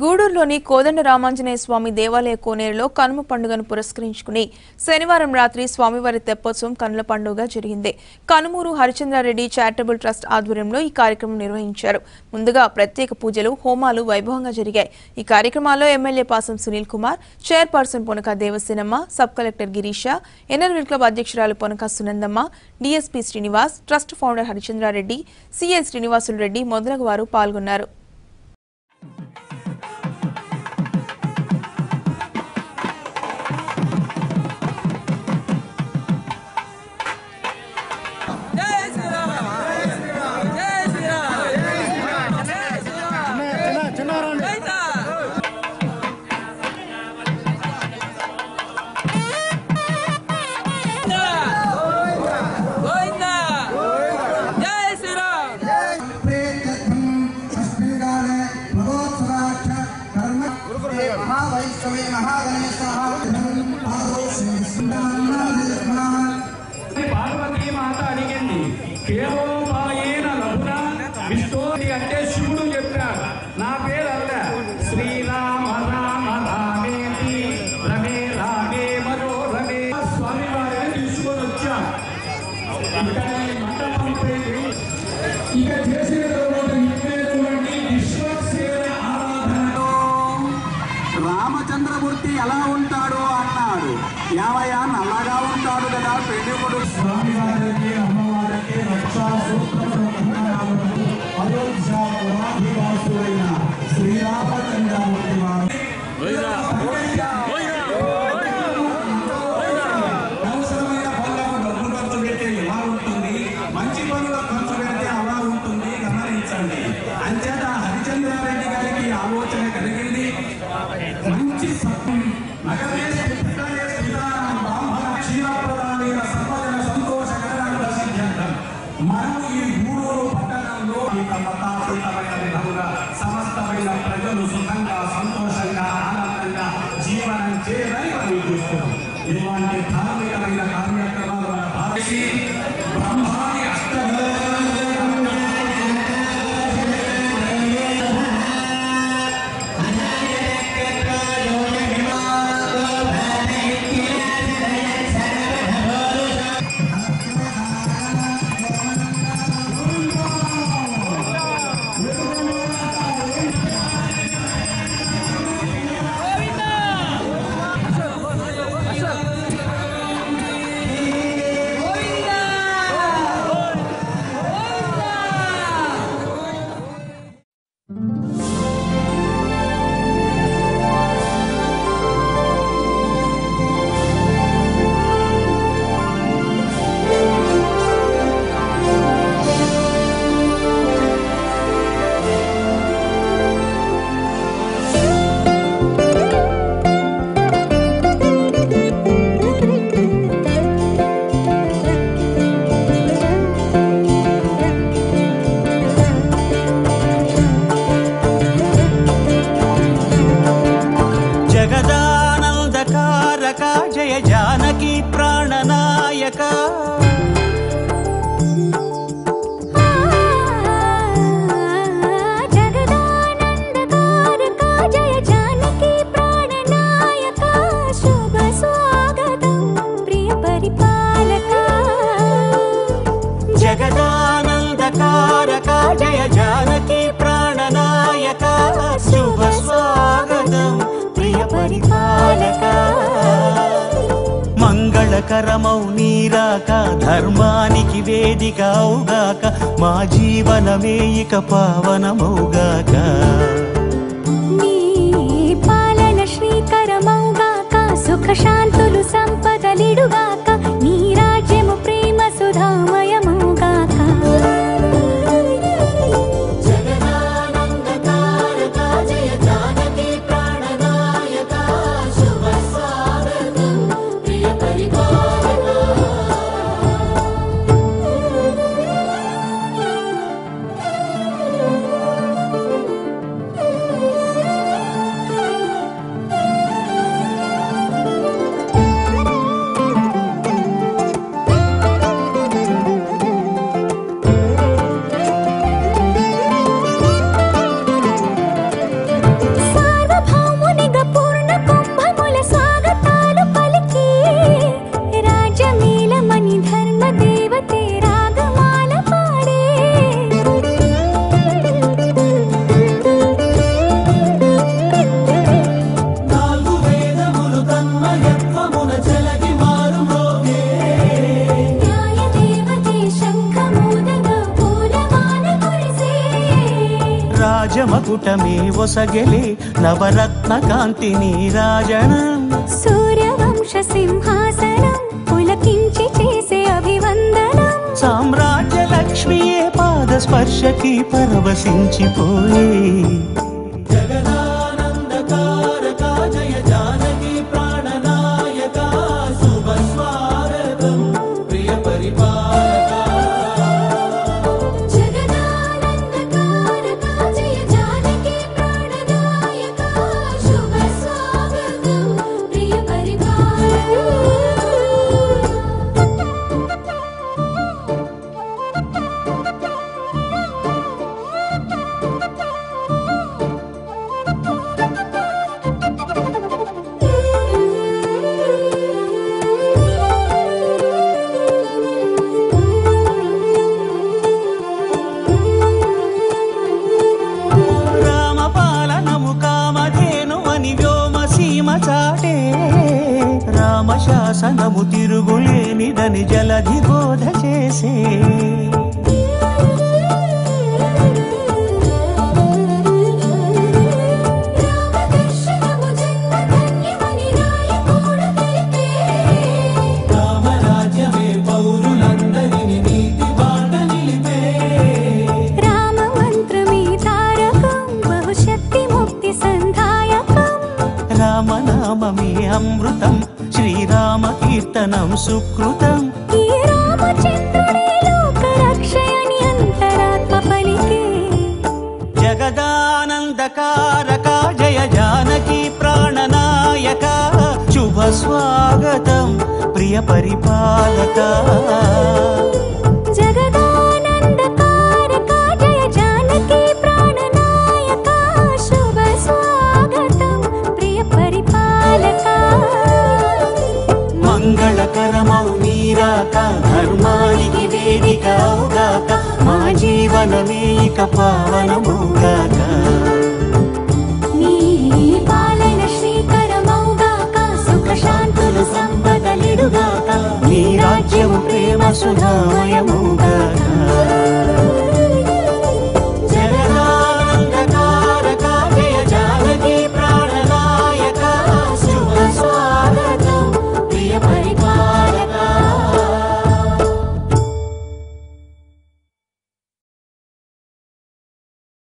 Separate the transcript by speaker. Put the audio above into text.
Speaker 1: గూడూరులోని కోదండ రామాంజనేయ స్వామి దేవాలయ కోనేరులో కనుమ పండుగను పురస్కరించుకుని శనివారం రాత్రి స్వామివారి తెప్పోత్సవం కనుల పండుగ జరిగింది. కనుమూరు హరిచంద్రారెడ్డి చారిటబుల్ ట్రస్ట్ ఆధ్వర్యంలో ఈ కార్యక్రమం నిర్వహించారు. ముందుగా ప్రత్యేక పూజలు, హోమాలు వైభవంగా జరిగాయి. ఈ కార్యక్రమాల్లో MLA Pasam Sunil Kumar, chairperson Ponaka Devasenamma, sub collector Girisha, ఎన్ఆర్వీల్ క్లబ్ అధ్యక్షురాలు Ponaka Sunandamma, DSP Srinivas, trust founder Harichandrareddy, CI Srinivasulu Reddy మొదలగు వారు పాల్గొన్నారు.
Speaker 2: పార్వతీ మాత అడిగింది, కేవోపాయేన లఘునా విష్ణుని అంటే శివుడు చెప్పాడు. నా పేరు అల్ల శ్రీరామ రామ రామేతి రమే రామే మనోరమే. స్వామి వారిని తీసుకొని వచ్చాం. ఇక్కడ ఈ మండపంపై ఇక చేసిన తర్వాత ఇటువంటి విశ్వసేన ఆరాధన. రామచంద్రమూర్తి ఎలా ఉంటాడు అన్నాడు. యావయ్య నల్లగా ఉంటాడు కదా పెళ్ళిపుడు. స్వామివారికి అమ్మవారికి రక్షా సూత్రములు అయోధ్యాపురాధివాసులైన శ్రీరామచంద్రమూర్తి వారు అవసరమైన పనులకు డబ్బు ఖర్చు పెడితే ఎలా ఉంటుంది, మంచి పనుల ఖర్చు పెడితే అలా ఉంటుంది. గమనించండి. అంచేత హరిచంద్రారెడ్డి గారికి ఆలోచన కలిగింది. మంచి మనం ఈ గూడూరు పట్టణంలో సమస్తమైన ప్రజలు సుఖంగా, సంతోషంగా, ఆనందంగా జీవనం చేయాలని మనం చూస్తున్నాం. ఇలాంటి ధార్మికమైన కార్యక్రమాలు మన భారతీయ బ్రహ్మాన్ని
Speaker 3: జయ జానకి ప్రాణనాయక.
Speaker 4: జగదానందకారక జయ జానకి ప్రాణనాయక. శుభ స్వాగతం ప్రియ పరిపాలక.
Speaker 3: జగదానందకారక జయ జానకి ప్రాణనాయక. శుభ స్వాగతం ప్రియ పరిపాలక. మంగళకరమౌ నీరాక ధర్మానికి వేదిక అవుగాక. మా జీవనమే ఇక పావనమౌగాక.
Speaker 4: నీ పాలన శ్రీకరమౌగాక. సుఖ శాంతులు సంపదలిడుగాక. నీ రాజ్యము ప్రేమ సుధామయమౌగాక.
Speaker 3: కిరీటమే ఒసగెలే నవరత్న కాంతి నీరాజనం
Speaker 4: సూర్యవంశ సింహాసనం పులకించి చేసే అభివందనం
Speaker 3: సామ్రాజ్య లక్ష్మియే పాద స్పర్శకి పరవశించిపోయే జగదానందకారక జయ జానకి ప్రాణనాయక శుభ స్వాగతం ప్రియ పరిపాలక
Speaker 4: జగదానందకారక జయ జానకి ప్రాణనాయక శుభ స్వాగతం ప్రియ
Speaker 3: రామపాలనము కామధేను అని వ్యోమ సీమ చాటే రామశాసనము తిరుగులేనిదని జలధి బోధ చేసే
Speaker 4: రామదర్శనము జన్మధన్యమని రాయకూడ తెలిపే
Speaker 3: రామరాజ్యమే పౌరులందరిని నీతి బాట నిలిపే
Speaker 4: రామ మంత్రమే తారకం బహుశక్తి ముక్తి సంధాయకం
Speaker 3: రామనామమే అమృతం శ్రీరామ కీర్తనం సుకృతం
Speaker 4: ఈ రామచంద్రుడే లోక రక్షయని అంతరాత్మ పలికే
Speaker 3: జగదానందకారక జయ జానకి ప్రాణనాయక శుభ స్వాగతం ప్రియ పరిపాలక
Speaker 4: జగదానందకారక జయ జానకి ప్రాణనాయక శుభ స్వాగతం ప్రియ పరిపాలక
Speaker 3: మంగళకరమౌ నీరాక ధర్మానికి వేదిక అవుగాక మా జీవనమే ఇక పావనమౌగాక
Speaker 4: నీ పాలన శ్రీకరమౌగాక సుఖ శాంతులు సంపదలిడుగాక
Speaker 3: నీ రాజ్యము ప్రేమ సుధామయమౌగాక